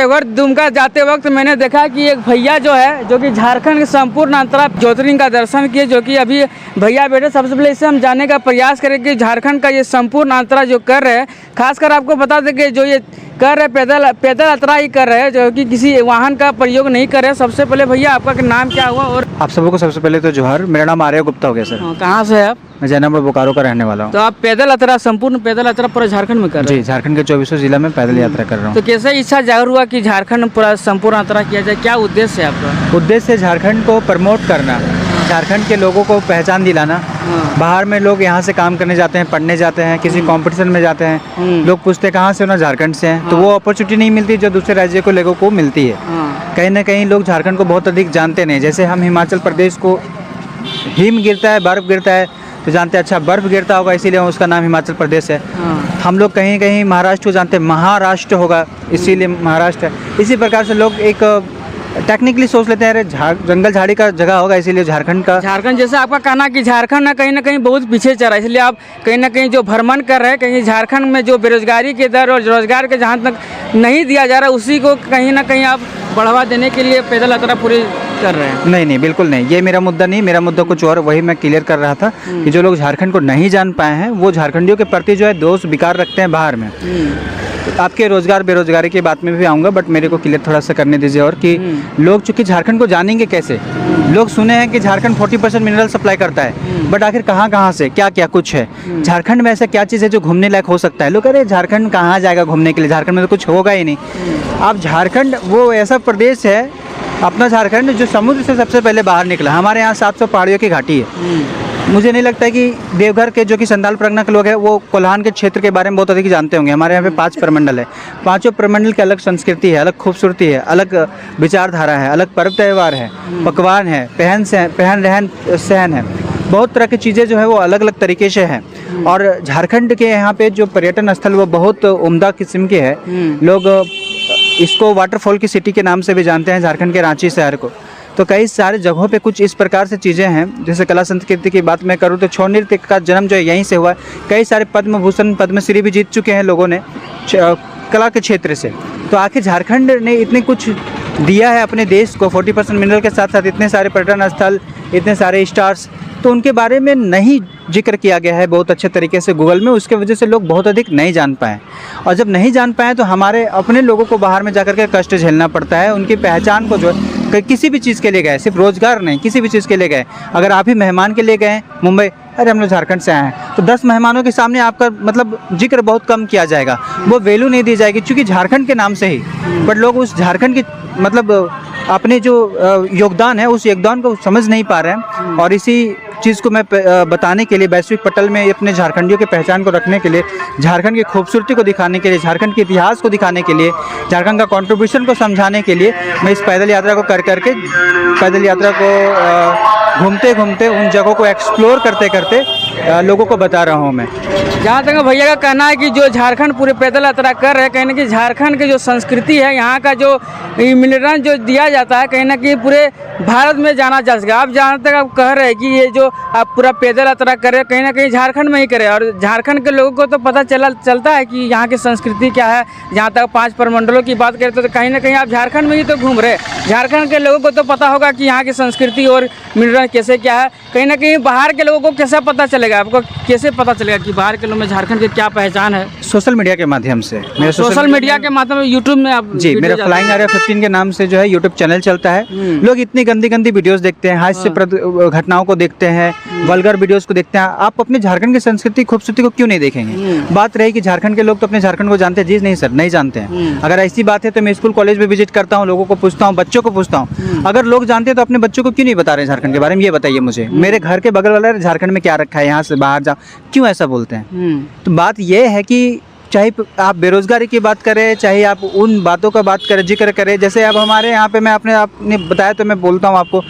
देवघर दुमका जाते वक्त मैंने देखा कि एक भैया जो है जो कि झारखंड के संपूर्ण अंतरा ज्योतिर्लिंग का दर्शन किए, जो कि अभी भैया बेटे सबसे पहले इससे हम जानने का प्रयास करें कि झारखंड का ये संपूर्ण अंतरा जो कर रहे हैं, खासकर आपको बता दें कि जो ये कर रहे पैदल यात्रा ही कर रहे हैं, जो कि किसी वाहन का प्रयोग नहीं कर रहे। सबसे पहले भैया आपका नाम क्या हुआ? और आप सबको सबसे पहले तो जोहर। मेरा नाम आर्य गुप्ता हो गया सर। कहाँ से है आप? मैं जैनपुर बोकारो का रहने वाला हूँ। तो आप पैदल यात्रा, संपूर्ण पैदल यात्रा पूरा झारखंड में कर रहे हैं? जी, झारखंड के 24 जिला में पैदल यात्रा कर रहा हूँ। तो कैसे इच्छा जाहिर हुआ कि झारखंड पूरा संपूर्ण यात्रा किया जाए? क्या उद्देश्य है आपका? उद्देश्य है झारखंड को प्रमोट करना, झारखंड के लोगों को पहचान दिलाना। बाहर में लोग यहाँ से काम करने जाते हैं, पढ़ने जाते हैं, किसी कंपटीशन में जाते हैं, लोग पूछते कहाँ से हो ना, झारखंड से हैं। तो वो अपॉर्चुनिटी नहीं मिलती जो दूसरे राज्य को लोगों को मिलती है। कहीं ना कहीं लोग झारखंड को बहुत अधिक जानते नहीं। जैसे हम हिमाचल प्रदेश को हिम गिरता है, बर्फ़ गिरता है तो जानते हैं, अच्छा बर्फ़ गिरता होगा इसीलिए उसका नाम हिमाचल प्रदेश है। हम लोग कहीं कहीं महाराष्ट्र को जानते हैं, महाराष्ट्र होगा इसीलिए महाराष्ट्र है। इसी प्रकार से लोग एक टेक्निकली सोच लेते हैं, अरे जंगल झाड़ी का जगह होगा इसीलिए झारखंड का। झारखंड जैसे आपका कहना कि झारखंड ना कहीं बहुत पीछे चल रहा है, इसलिए आप कहीं ना कहीं जो भ्रमण कर रहे हैं, कहीं झारखंड में जो बेरोजगारी के दर और रोजगार के जहाँ तक नहीं दिया जा रहा, उसी को कहीं ना कहीं आप बढ़ावा देने के लिए पैदल यात्रा पूरी कर रहे हैं। नहीं, बिल्कुल नहीं, ये मेरा मुद्दा नहीं। मेरा मुद्दा कुछ और, वही मैं क्लियर कर रहा था कि जो लोग झारखंड को नहीं जान पाए हैं वो झारखंडियों के प्रति जो है दोष विकार रखते हैं बाहर में। आपके रोजगार बेरोजगारी की बात में भी आऊँगा, बट मेरे को क्लियर थोड़ा सा करने दीजिए। और कि लोग चूँकि झारखंड को जानेंगे कैसे? लोग सुने हैं कि झारखंड 40% मिनरल सप्लाई करता है, बट आखिर कहाँ से क्या क्या कुछ है झारखंड में? ऐसा क्या चीज़ है जो घूमने लायक हो सकता है? लोग अरे झारखंड कहाँ जाएगा घूमने के लिए, झारखंड में तो कुछ होगा ही नहीं। आप झारखंड वो ऐसा प्रदेश है अपना झारखंड जो समुद्र से सबसे पहले बाहर निकला। हमारे यहाँ 700 पहाड़ियों की घाटी है। मुझे नहीं लगता है कि देवघर के जो कि संथाल परगना के लोग हैं वो कोल्हान के क्षेत्र के बारे में बहुत अधिक जानते होंगे। हमारे यहाँ पे 5 प्रमंडल है, 5 प्रमंडल की अलग संस्कृति है, अलग खूबसूरती है, अलग विचारधारा है, अलग पर्व त्यौहार है, पकवान है, पहन रहन सहन है, बहुत तरह की चीज़ें जो है वो अलग अलग तरीके से हैं। और झारखंड के यहाँ पे जो पर्यटन स्थल वो बहुत उम्दा किस्म के है। लोग इसको वाटरफॉल की सिटी के नाम से भी जानते हैं, झारखंड के रांची शहर को। तो कई सारे जगहों पे कुछ इस प्रकार से चीज़ें हैं। जैसे कला संस्कृति की बात मैं करूँ तो छौ नृत्य का जन्म जो है यहीं से हुआ है। कई सारे पद्म भूषण पद्मश्री भी जीत चुके हैं लोगों ने कला के क्षेत्र से। तो आखिर झारखंड ने इतने कुछ दिया है अपने देश को, 40% मिनरल के साथ साथ इतने सारे पर्यटन स्थल, इतने सारे स्टार्स, तो उनके बारे में नहीं जिक्र किया गया है बहुत अच्छे तरीके से गूगल में। उसके वजह से लोग बहुत अधिक नहीं जान पाए, और जब नहीं जान पाए तो हमारे अपने लोगों को बाहर में जाकर के कष्ट झेलना पड़ता है। उनकी पहचान को जो किसी भी चीज़ के लिए गए, सिर्फ रोजगार नहीं, किसी भी चीज़ के लिए गए, अगर आप ही मेहमान के लिए गए मुंबई, अरे हम लोग झारखंड से आए हैं, तो 10 मेहमानों के सामने आपका मतलब जिक्र बहुत कम किया जाएगा, वो वैल्यू नहीं दी जाएगी क्योंकि झारखंड के नाम से ही। बट लोग उस झारखंड की मतलब अपने जो योगदान है उस योगदान को समझ नहीं पा रहे हैं। और इसी चीज़ को मैं बताने के लिए वैश्विक पटल में अपने झारखंडियों की पहचान को रखने के लिए, झारखंड की खूबसूरती को दिखाने के लिए, झारखंड के इतिहास को दिखाने के लिए, झारखंड का कंट्रीब्यूशन को समझाने के लिए मैं इस पैदल यात्रा को करके पैदल यात्रा को घूमते घूमते उन जगहों को एक्सप्लोर करते करते लोगों को बता रहा हूँ मैं। जहाँ तक भैया का कहना है कि जो झारखंड पूरे पैदल यात्रा कर रहे हैं, कहीं ना कहीं झारखंड की जो संस्कृति है, यहाँ का जो मिलन जो दिया जाता है, कहीं ना कहीं पूरे भारत में जाना जा सके। आप जहाँ तक आप कह रहे हैं कि ये जो आप पूरा पैदल यात्रा कर रहे हैं, कहीं ना कहीं झारखंड में ही करें, और झारखंड के लोगों को तो पता चलता है कि यहाँ की संस्कृति क्या है। जहाँ तक 5 प्रमंडलों की बात करें तो कहीं ना कहीं आप झारखंड में ही तो घूम रहे हैं। झारखंड के लोगों को तो पता होगा कि यहाँ की संस्कृति और मिलन कैसे क्या है। कहीं ना कहीं बाहर के लोगों को कैसे पता चलेगा? आपको कैसे पता चलेगा कि बाहर के लोगों में झारखंड की क्या पहचान है? सोशल मीडिया के माध्यम से। मेरा सोशल मीडिया के माध्यम से, यूट्यूब में आप? जी, मेरा फ्लाइंग आर्या 15 के नाम से जो है यूट्यूब चैनल चलता है। लोग इतनी गंदी गंदी वीडियोस देखते हैं, हास्यप्रद घटनाओं को देखते हैं, वल्गर वीडियोस को देखते हैं। आप अपने झारखंड की संस्कृति खूबसूरती को क्यों नहीं देखेंगे? बात रही कि झारखंड के लोग तो अपने झारखंड को जानते हैं, जी नहीं सर, नहीं जानते हैं। अगर ऐसी बात है तो मैं स्कूल कॉलेज में विजिट करता हूँ, लोगों को पूछता हूँ, बच्चों को पूछता हूँ। अगर लोग जानते हैं तो अपने बच्चों को क्यों नहीं बता रहे झारखंड के बारे में? ये बताइए मुझे। मेरे घर के बगल वाला झारखंड में क्या रखा है, यहाँ से बाहर जाओ, क्यों ऐसा बोलते हैं? तो बात यह है कि चाहे आप बेरोजगारी की बात करें, चाहे आप उन बातों का बात करें, जिक्र करें, जैसे अब हमारे यहाँ पे मैं आपने बताया तो मैं बोलता हूँ आपको,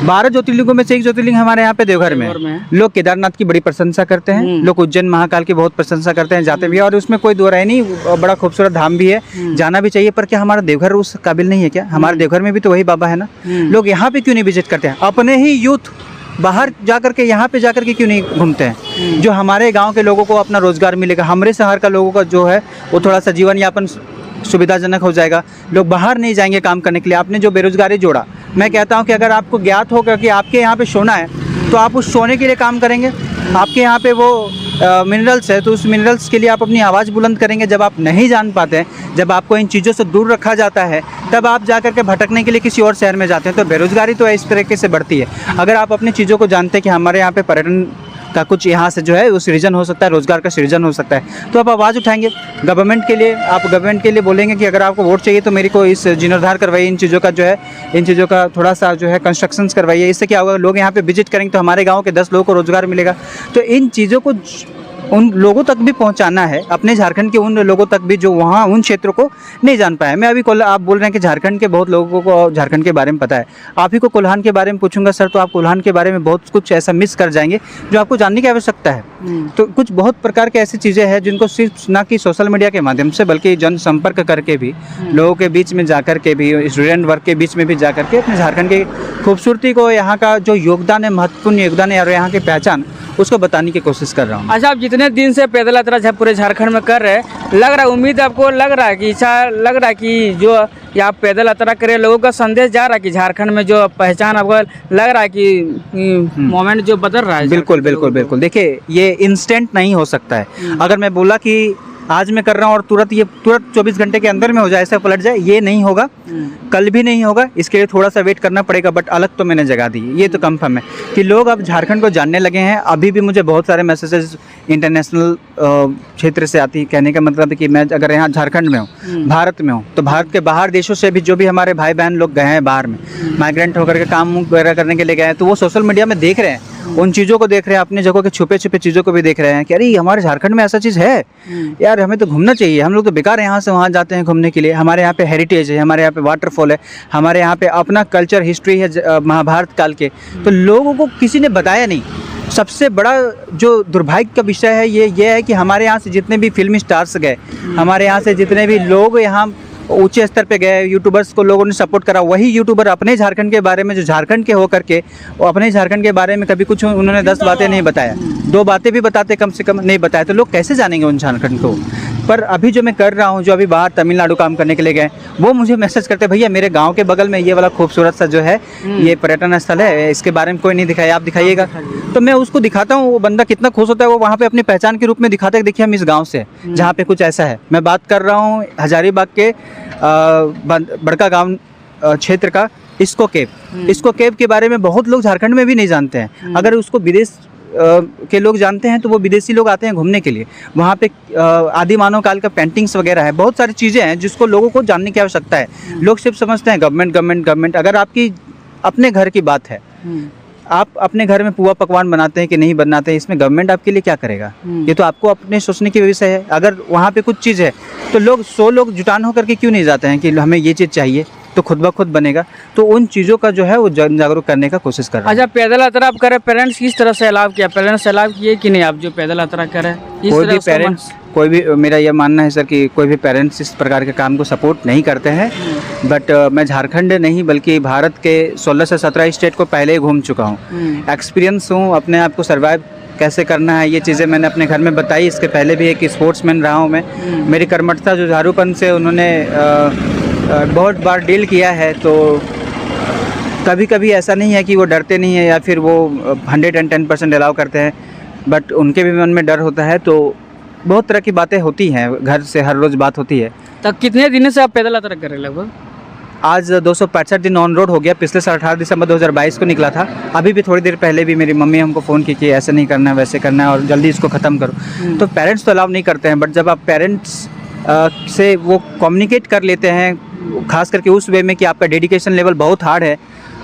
12 ज्योतिर्लिंगों में से एक ज्योतिर्लिंग हमारे यहाँ पे देवघर में। लोग केदारनाथ की बड़ी प्रशंसा करते हैं, लोग उज्जैन महाकाल की बहुत प्रशंसा करते हैं, जाते भी हैं, और उसमें कोई दो राय नहीं, बड़ा खूबसूरत धाम भी है, जाना भी चाहिए। पर क्या हमारा देवघर उस काबिल नहीं है क्या? हमारे देवघर में भी तो वही बाबा है ना। लोग यहाँ पे क्यों नहीं विजिट करते हैं? अपने ही यूथ बाहर जाकर के यहाँ पे जाकर के क्यों नहीं घूमते हैं? जो हमारे गांव के लोगों को अपना रोजगार मिलेगा, हमारे शहर का लोगों का जो है वो थोड़ा सा जीवन यापन सुविधाजनक हो जाएगा, लोग बाहर नहीं जाएंगे काम करने के लिए। आपने जो बेरोजगारी जोड़ा, मैं कहता हूँ कि अगर आपको ज्ञात होगा कि आपके यहाँ पे सोना है तो आप उस सोने के लिए काम करेंगे। आपके यहाँ पे वो मिनरल्स है तो उस मिनरल्स के लिए आप अपनी आवाज़ बुलंद करेंगे। जब आप नहीं जान पाते हैं, जब आपको इन चीज़ों से दूर रखा जाता है, तब आप जा कर के भटकने के लिए किसी और शहर में जाते हैं। तो बेरोज़गारी तो इस तरीके से बढ़ती है। अगर आप अपनी चीज़ों को जानते हैं कि हमारे यहाँ पे पर्यटन का कुछ यहाँ से जो है वो सृजन हो सकता है, रोज़गार का सृजन हो सकता है, तो आप आवाज़ उठाएंगे गवर्नमेंट के लिए। आप गवर्नमेंट के लिए बोलेंगे कि अगर आपको वोट चाहिए तो मेरे को इस जीर्णोद्धार करवाइए, इन चीज़ों का जो है, इन चीज़ों का थोड़ा सा जो है कंस्ट्रक्शंस करवाइए। इससे क्या होगा, लोग यहाँ पे विजिट करेंगे तो हमारे गाँव के 10 लोगों को रोज़गार मिलेगा। तो इन चीज़ों को उन लोगों तक भी पहुंचाना है, अपने झारखंड के उन लोगों तक भी जो वहाँ उन क्षेत्रों को नहीं जान पाए। मैं अभी आप बोल रहे हैं कि झारखंड के बहुत लोगों को झारखंड के बारे में पता है। आप ही को कोल्हान के बारे में पूछूंगा सर, तो आप कोल्हान के बारे में बहुत कुछ ऐसा मिस कर जाएंगे जो आपको जानने की आवश्यकता है। तो कुछ बहुत प्रकार के ऐसी चीज़ें हैं जिनको सिर्फ ना कि सोशल मीडिया के माध्यम से, बल्कि जनसंपर्क करके भी, लोगों के बीच में जाकर के भी, स्टूडेंट वर्ग के बीच में भी जाकर के अपने झारखंड की खूबसूरती को, यहाँ का जो योगदान है, महत्वपूर्ण योगदान है और यहाँ की पहचान, उसको बताने की कोशिश कर रहा हूँ। अच्छा, आप जितने दिन से पैदल यात्रा पूरे झारखंड में कर रहे हैं, लग रहा है, उम्मीद आपको लग रहा है कि इच्छा लग रहा है कि जो ये आप पैदल यात्रा करें, लोगों का संदेश जा रहा है कि झारखंड में जो पहचान आपको लग रहा है कि मोमेंट जो बदल रहा है? बिल्कुल बिल्कुल बिल्कुल। देखिए, ये इंस्टेंट नहीं हो सकता है। अगर मैं बोला कि आज मैं कर रहा हूँ और तुरंत 24 घंटे के अंदर में हो जाए, ऐसा पलट जाए, ये नहीं होगा, कल भी नहीं होगा। इसके लिए थोड़ा सा वेट करना पड़ेगा। बट अलग तो मैंने जगह दी, ये तो कंफर्म है कि लोग अब झारखंड को जानने लगे हैं। अभी भी मुझे बहुत सारे मैसेजेस इंटरनेशनल क्षेत्र से आती है। कहने का मतलब है कि मैं अगर यहाँ झारखंड में हूँ, भारत में हूँ, तो भारत के बाहर देशों से भी जो भी हमारे भाई बहन लोग गए हैं बाहर में, माइग्रेंट होकर के काम वगैरह करने के लिए गए हैं, तो वो सोशल मीडिया में देख रहे हैं, उन चीज़ों को देख रहे हैं, अपनी जगहों के छुपे छुपे चीज़ों को भी देख रहे हैं कि अरे हमारे झारखंड में ऐसा चीज़ है यार, हमें तो घूमना चाहिए। हम लोग तो बेकार यहाँ से वहाँ जाते हैं घूमने के लिए। हमारे यहाँ पे हेरिटेज है, हमारे यहाँ पे वाटरफॉल है, हमारे यहाँ पे अपना कल्चर हिस्ट्री है महाभारत काल के। तो लोगों को किसी ने बताया नहीं। सबसे बड़ा जो दुर्भाग्य का विषय है ये है कि हमारे यहाँ से जितने भी फिल्मी स्टार्स गए, हमारे यहाँ से जितने भी लोग यहाँ ऊंचे स्तर पे गए, यूट्यूबर्स को लोगों ने सपोर्ट करा, वही यूट्यूबर अपने झारखंड के बारे में, जो झारखंड के होकर के, वो अपने झारखंड के बारे में कभी कुछ उन्होंने 10 बातें नहीं बताया, 2 बातें भी बताते कम से कम नहीं बताया, तो लोग कैसे जानेंगे उन झारखंड को। पर अभी जो मैं कर रहा हूँ, जो अभी बाहर तमिलनाडु काम करने के लिए गए, वो मुझे मैसेज करते, भैया मेरे गांव के बगल में ये वाला खूबसूरत सा जो है ये पर्यटन स्थल है, इसके बारे में कोई नहीं दिखाया, आप दिखाइएगा। तो मैं उसको दिखाता हूँ, वो बंदा कितना खुश होता है, वो वहाँ पे अपनी पहचान के रूप में दिखाता है कि देखिए हम इस गाँव से जहाँ पे कुछ ऐसा है। मैं बात कर रहा हूँ हजारीबाग के बड़का गाँव क्षेत्र का इसको केव के बारे में बहुत लोग झारखंड में भी नहीं जानते हैं। अगर उसको विदेश के लोग जानते हैं तो वो विदेशी लोग आते हैं घूमने के लिए। वहाँ पे आदि मानव काल का पेंटिंग्स वगैरह है, बहुत सारी चीज़ें हैं जिसको लोगों को जानने की आवश्यकता है। लोग सिर्फ समझते हैं गवर्नमेंट। अगर आपकी अपने घर की बात है, आप अपने घर में पुआ पकवान बनाते हैं कि नहीं बनाते हैं, इसमें गवर्नमेंट आपके लिए क्या करेगा, ये तो आपको अपने सोचने की विषय है। अगर वहाँ पे कुछ चीज़ है तो लोग 100 लोग जुटान होकर के क्यों नहीं जाते हैं कि हमें ये चीज़ चाहिए, तो खुद ब खुद बनेगा। तो उन चीज़ों का जो है वो जन जागरूक करने का कोशिश कर रहे हैं। अच्छा, पैदल यात्रा आप करें, पेरेंट्स किस तरह से अलाव किया? पेरेंट्स अलाव किए कि नहीं आप जो पैदल यात्रा करें? कोई भी मेरा यह मानना है सर कि कोई भी पेरेंट्स इस प्रकार के काम को सपोर्ट नहीं करते हैं। बट मैं झारखंड नहीं बल्कि भारत के 16 से 17 स्टेट को पहले ही घूम चुका हूँ। एक्सपीरियंस हूँ, अपने आप को सर्वाइव कैसे करना है ये चीज़ें मैंने अपने घर में बताई। इसके पहले भी एक स्पोर्ट्समैन रहा हूँ मैं। मेरी कर्मठता जो झारूपन से उन्होंने बहुत बार डील किया है, तो कभी कभी ऐसा नहीं है कि वो डरते नहीं है या फिर वो 110% अलाउ करते हैं, बट उनके भी मन में डर होता है। तो बहुत तरह की बातें होती हैं, घर से हर रोज़ बात होती है। तब कितने दिन से आप पैदल यात्रा कर रहे हैं? लगभग आज 265 दिन ऑन रोड हो गया। पिछले साल 18 दिसंबर 2022 को निकला था। अभी भी थोड़ी देर पहले भी मेरी मम्मी हमको फ़ोन की कि ऐसे नहीं करना है, वैसे करना है और जल्दी इसको ख़त्म करो। तो पेरेंट्स तो अलाउ नहीं करते हैं, बट जब आप पेरेंट्स से वो कम्युनिकेट कर लेते हैं, खास करके उस वे में कि आपका डेडिकेशन लेवल बहुत हार्ड है,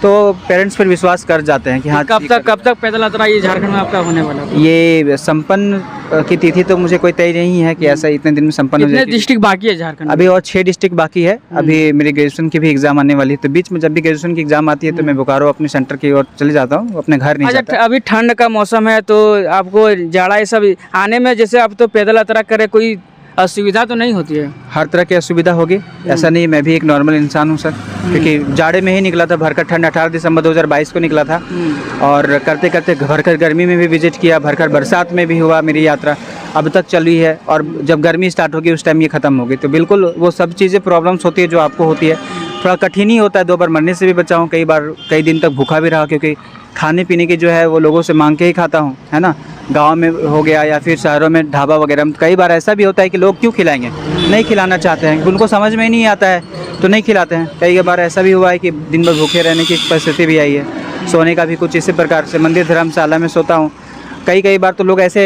तो पेरेंट्स पर विश्वास कर जाते हैं कि हाँ। कब तक पैदल यात्रा ये झारखंड में आपका होने वाला है? ये संपन्न की तिथि तो मुझे कोई तय नहीं है कि ऐसा इतने दिन में संपन्न हो जाएगी। डिस्ट्रिक्ट बाकी है झारखंड? अभी और 6 डिस्ट्रिक्ट बाकी है। अभी मेरी ग्रेजुएशन की भी एग्जाम आने वाली है, तो बीच में जब भी ग्रेजुएशन की एग्जाम आती है तो मैं बोकारो अपने सेंटर की ओर चले जाता हूँ, अपने घर नहीं जाता। अभी ठंड का मौसम है तो आपको जाड़ा ये सब आने में, जैसे आप तो पैदल यात्रा करें, कोई असुविधा तो नहीं होती है? हर तरह की असुविधा होगी, ऐसा नहीं। मैं भी एक नॉर्मल इंसान हूँ सर, क्योंकि जाड़े में ही निकला था, भरकर ठंड 18 दिसंबर 2022 को निकला था और करते करते भरकर गर्मी में भी विजिट किया, भरकर बरसात में भी हुआ मेरी यात्रा। अब तक चली है, और जब गर्मी स्टार्ट होगी उस टाइम ये ख़त्म होगी। तो बिल्कुल वो सब चीज़ें प्रॉब्लम्स होती है जो आपको होती है। थोड़ा कठिन ही होता है, 2 बार मरने से भी बचा हूँ, कई बार कई दिन तक भूखा भी रहा, क्योंकि खाने पीने की जो है वो लोगों से मांग के ही खाता हूँ, है ना। गांव में हो गया या फिर शहरों में ढाबा वगैरह में कई बार ऐसा भी होता है कि लोग क्यों खिलाएंगे, नहीं खिलाना चाहते हैं, उनको समझ में ही नहीं आता है तो नहीं खिलाते हैं। कई बार ऐसा भी हुआ है कि दिन भर भूखे रहने की परिस्थिति भी आई है। सोने का भी कुछ इसी प्रकार से मंदिर धर्मशाला में सोता हूँ। कई बार तो लोग ऐसे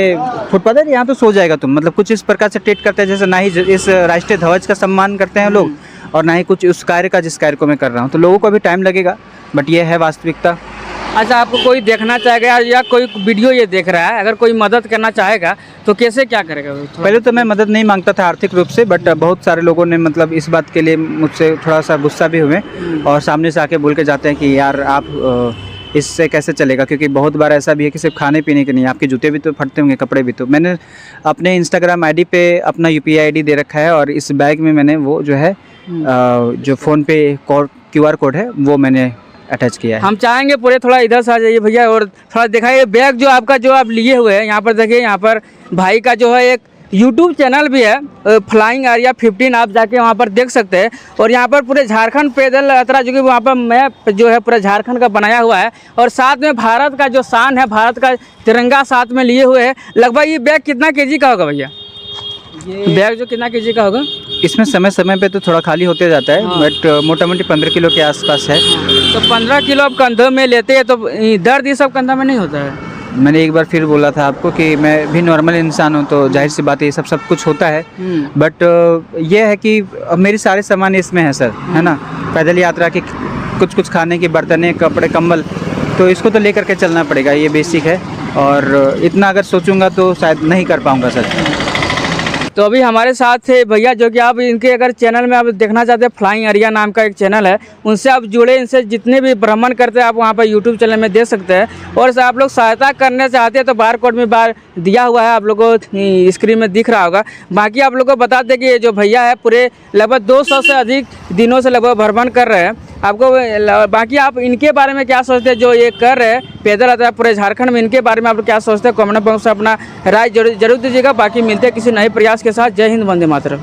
फुटपाथ है यहाँ तो सो जाएगा तुम, मतलब कुछ इस प्रकार से ट्रीट करते हैं जैसे ना ही इस राष्ट्रीय ध्वज का सम्मान करते हैं लोग, और ना ही कुछ उस कार्य का जिस कार्य को मैं कर रहा हूँ। तो लोगों को अभी टाइम लगेगा, बट ये है वास्तविकता। अच्छा, आपको कोई देखना चाहेगा या कोई वीडियो ये देख रहा है, अगर कोई मदद करना चाहेगा तो कैसे क्या करेगा? पहले तो मैं मदद नहीं मांगता था आर्थिक रूप से, बट बहुत सारे लोगों ने मतलब इस बात के लिए मुझसे थोड़ा सा गुस्सा भी हुए और सामने से आके बोल के जाते हैं कि यार आप इससे कैसे चलेगा, क्योंकि बहुत बार ऐसा भी है कि सिर्फ खाने पीने के नहीं, आपके जूते भी तो फटते होंगे, कपड़े भी। तो मैंने अपने इंस्टाग्राम आईडी पे अपना UPI आईडी दे रखा है, और इस बैग में मैंने वो जो है जो फ़ोन पे QR कोड है वो मैंने अटैच किया है। हम चाहेंगे पूरे थोड़ा इधर से आ जाइए भैया, और थोड़ा दिखाइए बैग जो आपका जो आप लिए हुए हैं। यहाँ पर देखिए, यहाँ पर भाई का जो है एक YouTube चैनल भी है, फ्लाइंग आर्या 15, आप जाके वहाँ पर देख सकते हैं। और यहाँ पर पूरे झारखंड पैदल यात्रा जो कि वहाँ पर मैप जो है पूरा झारखंड का बनाया हुआ है, और साथ में भारत का जो शान है, भारत का तिरंगा साथ में लिए हुए हैं। लगभग ये बैग कितना केजी का होगा भैया? ये बैग जो कितना केजी का होगा? इसमें समय समय पे तो थोड़ा खाली होते जाता है, बट मोटा मोटी 15 किलो के आसपास है। तो 15 किलो आप कंधों में लेते हैं तो दर्द ये सब कंधा में नहीं होता है? मैंने एक बार फिर बोला था आपको कि मैं भी नॉर्मल इंसान हूँ, तो जाहिर सी बात है ये सब कुछ होता है। बट ये है कि अब मेरी सारे सामान इसमें है सर, है ना। पैदल यात्रा के कुछ खाने की बर्तनें, कपड़े, कंबल, तो इसको तो लेकर के चलना पड़ेगा, ये बेसिक है। और इतना अगर सोचूंगा तो शायद नहीं कर पाऊँगा सर। तो अभी हमारे साथ थे भैया, जो कि आप इनके अगर चैनल में आप देखना चाहते हैं, फ्लाइंग आर्या नाम का एक चैनल है, उनसे आप जुड़े, इनसे जितने भी भ्रमण करते हैं आप वहाँ पर YouTube चैनल में देख सकते हैं। और आप लोग सहायता करना चाहते हैं तो बार कोड में दिया हुआ है, आप लोगों को स्क्रीन में दिख रहा होगा। बाकी आप लोग को बता दें कि ये जो भैया है पूरे लगभग 200 से अधिक दिनों से लगभग भ्रमण कर रहे हैं। आपको बाकी आप इनके बारे में क्या सोचते हैं जो ये कर रहे हैं पैदल यात्रा पूरे झारखंड में, इनके बारे में आप क्या सोचते हैं? कमेंट बॉक्स में अपना राय जरूर दीजिएगा। बाकी मिलते हैं किसी नए प्रयास के साथ। जय हिंद, वंदे मातरम।